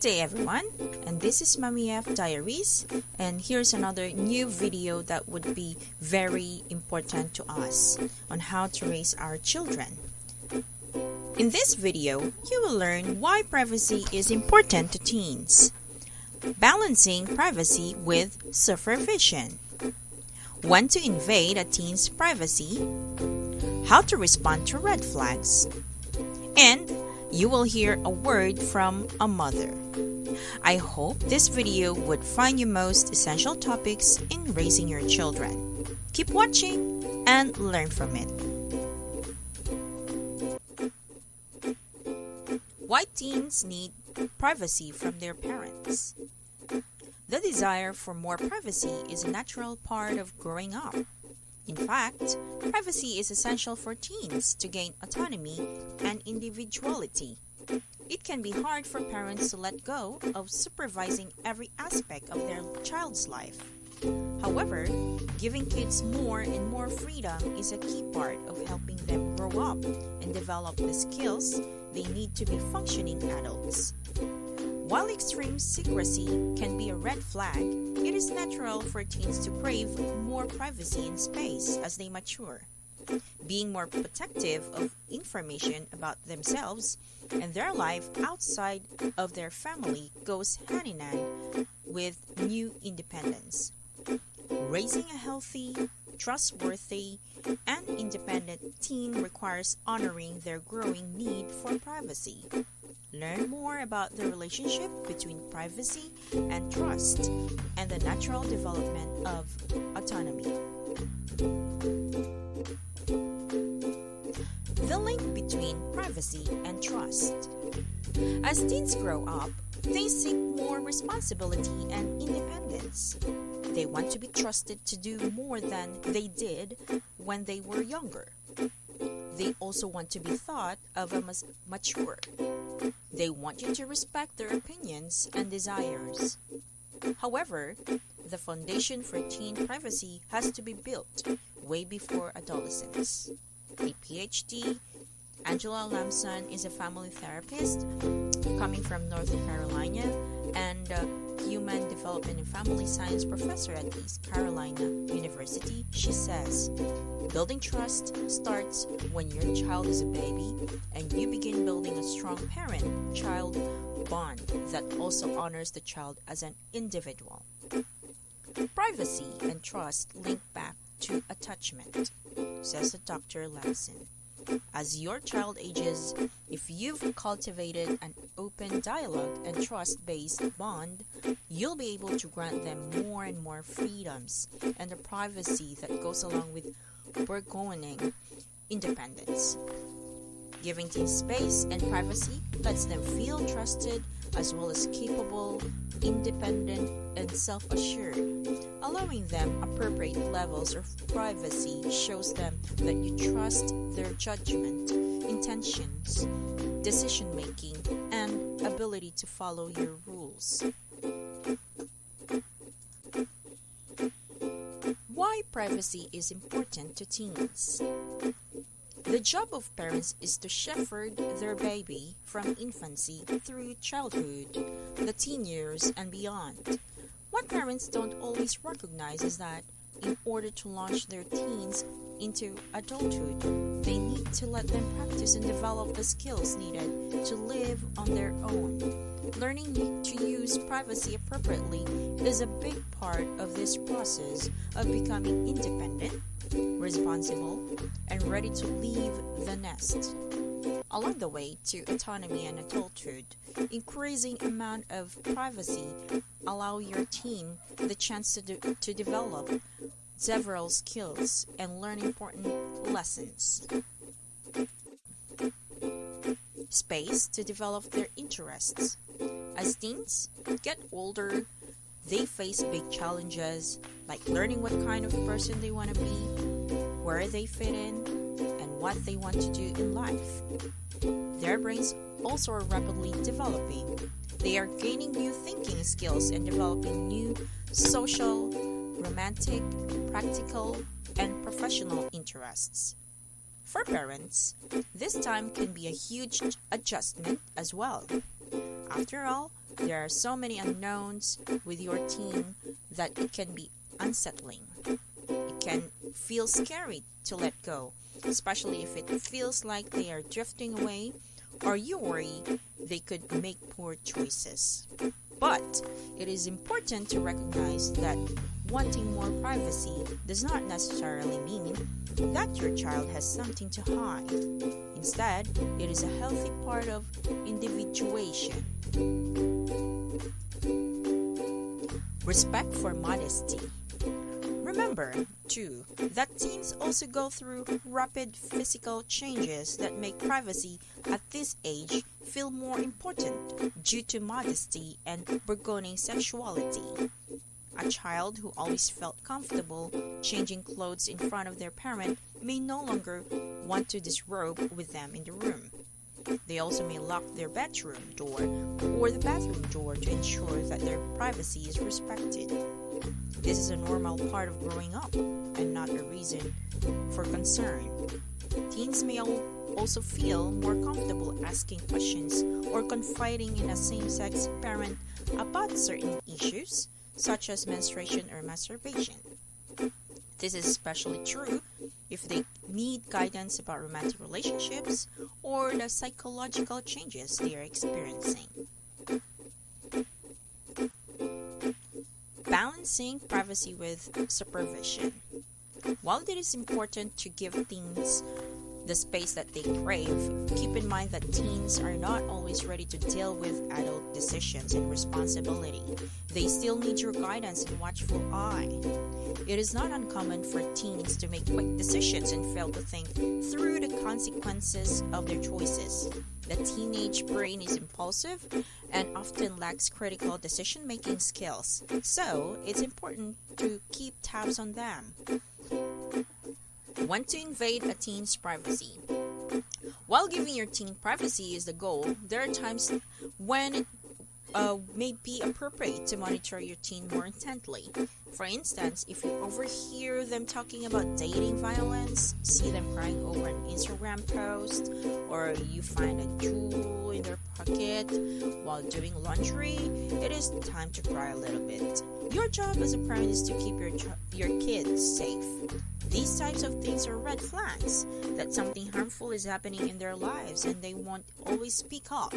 day everyone, and this is Mommy F Diaries, and here's another new video that would be very important to us on how to raise our children. In this video, you will learn why privacy is important to teens, balancing privacy with supervision, when to invade a teen's privacy, how to respond to red flags, and you will hear a word from a mother. I hope this video would find you most essential topics in raising your children. Keep watching and learn from it. Why teens need privacy from their parents. The desire for more privacy is a natural part of growing up. In fact, privacy is essential for teens to gain autonomy and individuality. It can be hard for parents to let go of supervising every aspect of their child's life. However, giving kids more and more freedom is a key part of helping them grow up and develop the skills they need to be functioning adults. While extreme secrecy can be a red flag, it is natural for teens to crave more privacy and space as they mature. Being more protective of information about themselves and their life outside of their family goes hand in hand with new independence. Raising a healthy, trustworthy, and independent teen requires honoring their growing need for privacy. Learn more about the relationship between privacy and trust and the natural development of autonomy. The link between privacy and trust. As teens grow up, they seek more responsibility and independence. They want to be trusted to do more than they did when they were younger. They also want to be thought of as mature. They want you to respect their opinions and desires. However, the foundation for teen privacy has to be built way before adolescence. A PhD, Angela Lamson is a family therapist coming from North Carolina and a human development and family science professor at East Carolina University. She says, building trust starts when your child is a baby and you begin building a strong parent-child bond that also honors the child as an individual. Privacy and trust link back to attachment, says Dr. Lamson. As your child ages, if you've cultivated an open dialogue and trust-based bond, you'll be able to grant them more and more freedoms and the privacy that goes along with burgeoning independence. Giving teens space and privacy lets them feel trusted as well as capable, independent, and self-assured. Allowing them appropriate levels of privacy shows them that you trust their judgment, intentions, decision-making, and ability to follow your rules. Why privacy is important to teens. The job of parents is to shepherd their baby from infancy through childhood, the teen years, and beyond. What parents don't always recognize is that in order to launch their teens into adulthood, they need to let them practice and develop the skills needed to live on their own. Learning to use privacy appropriately is a big part of this process of becoming independent, responsible, and ready to leave the nest. Along the way to autonomy and adulthood, increasing amount of privacy allow your teen the chance to develop several skills and learn important lessons. Space to develop their interests. As teens get older, they face big challenges like learning what kind of person they want to be, where they fit in, and what they want to do in life. Their brains also are rapidly developing. They are gaining new thinking skills and developing new social, romantic, practical, and professional interests. For parents, this time can be a huge adjustment as well. After all, There are so many unknowns with your teen that it can be unsettling. It can feel scary to let go, especially if it feels like they are drifting away or you worry they could make poor choices. But it is important to recognize that wanting more privacy does not necessarily mean that your child has something to hide. Instead, it is a healthy part of individuation. Respect for modesty. Remember, too, that teens also go through rapid physical changes that make privacy at this age feel more important due to modesty and burgeoning sexuality. A child who always felt comfortable changing clothes in front of their parent may no longer want to disrobe with them in the room. They also may lock their bedroom door or the bathroom door to ensure that their privacy is respected. This is a normal part of growing up and not a reason for concern. Teens may also feel more comfortable asking questions or confiding in a same-sex parent about certain issues, such as menstruation or masturbation. This is especially true if they need guidance about romantic relationships or the psychological changes they are experiencing. Balancing privacy with supervision. While it is important to give teens the space that they crave, keep in mind that teens are not always ready to deal with adult decisions and responsibility. They still need your guidance and watchful eye. It is not uncommon for teens to make quick decisions and fail to think through the consequences of their choices. The teenage brain is impulsive and often lacks critical decision-making skills, so it's important to keep tabs on them. When to invade a teen's privacy. While giving your teen privacy is the goal, there are times when it may be appropriate to monitor your teen more intently. For instance, if you overhear them talking about dating violence, see them crying over an Instagram post, or you find a jewel in their pocket while doing laundry, it is time to cry a little bit. Your job as a parent is to keep your kids safe. These types of things are red flags that something harmful is happening in their lives and they won't always speak up.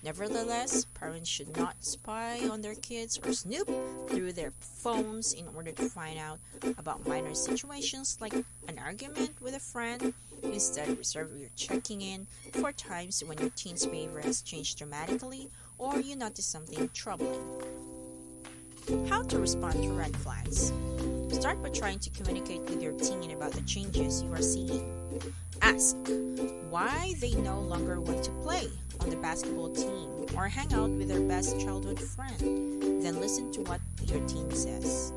Nevertheless, parents should not spy on their kids or snoop through their phones in order to find out about minor situations like an argument with a friend. Instead, reserve your checking in for times when your teen's behavior has changed dramatically or you notice something troubling. How to respond to red flags. Start by trying to communicate with your teen about the changes you are seeing. Ask why they no longer want to play on the basketball team or hang out with their best childhood friend. Then listen to what your teen says.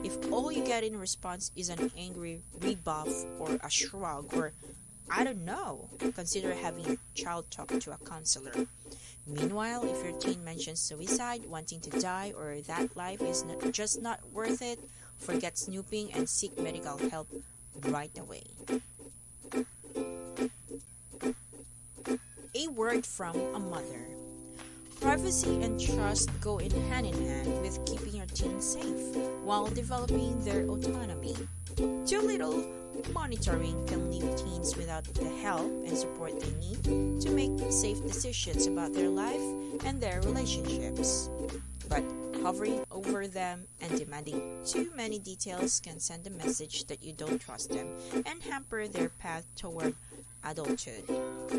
If all you get in response is an angry rebuff or a shrug or I don't know, consider having your child talk to a counselor. Meanwhile, if your teen mentions suicide, wanting to die, or that life is just not worth it, forget snooping and seek medical help right away. A word from a mother. Privacy and trust go in hand with keeping your teen safe while developing their autonomy. Too little monitoring can leave teens without the help and support they need to make safe decisions about their life and their relationships. But hovering over them and demanding too many details can send a message that you don't trust them and hamper their path toward adulthood.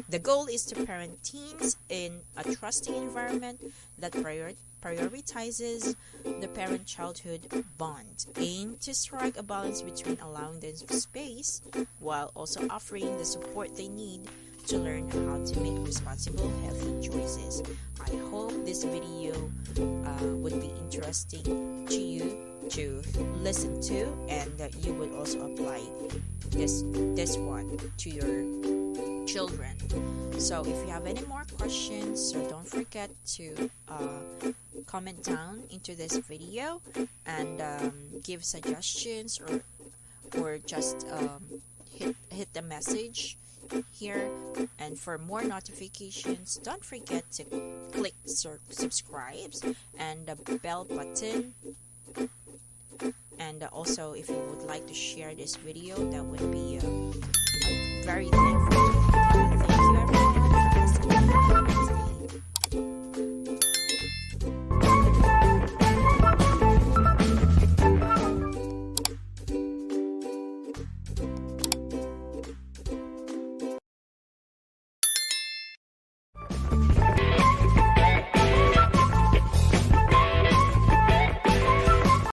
The goal is to parent teens in a trusting environment that prioritizes the parent-childhood bond. Aim to strike a balance between allowing them space while also offering the support they need to learn how to make responsible, healthy choices. I hope this video would be interesting to you to listen to, and that you would also apply this one to your children. So if you have any more questions, so don't forget to comment down into this video and give suggestions or just hit the message here. And for more notifications, don't forget to click subscribe and the bell button. And also, if you would like to share this video, that would be very thankful. Thank you, everyone.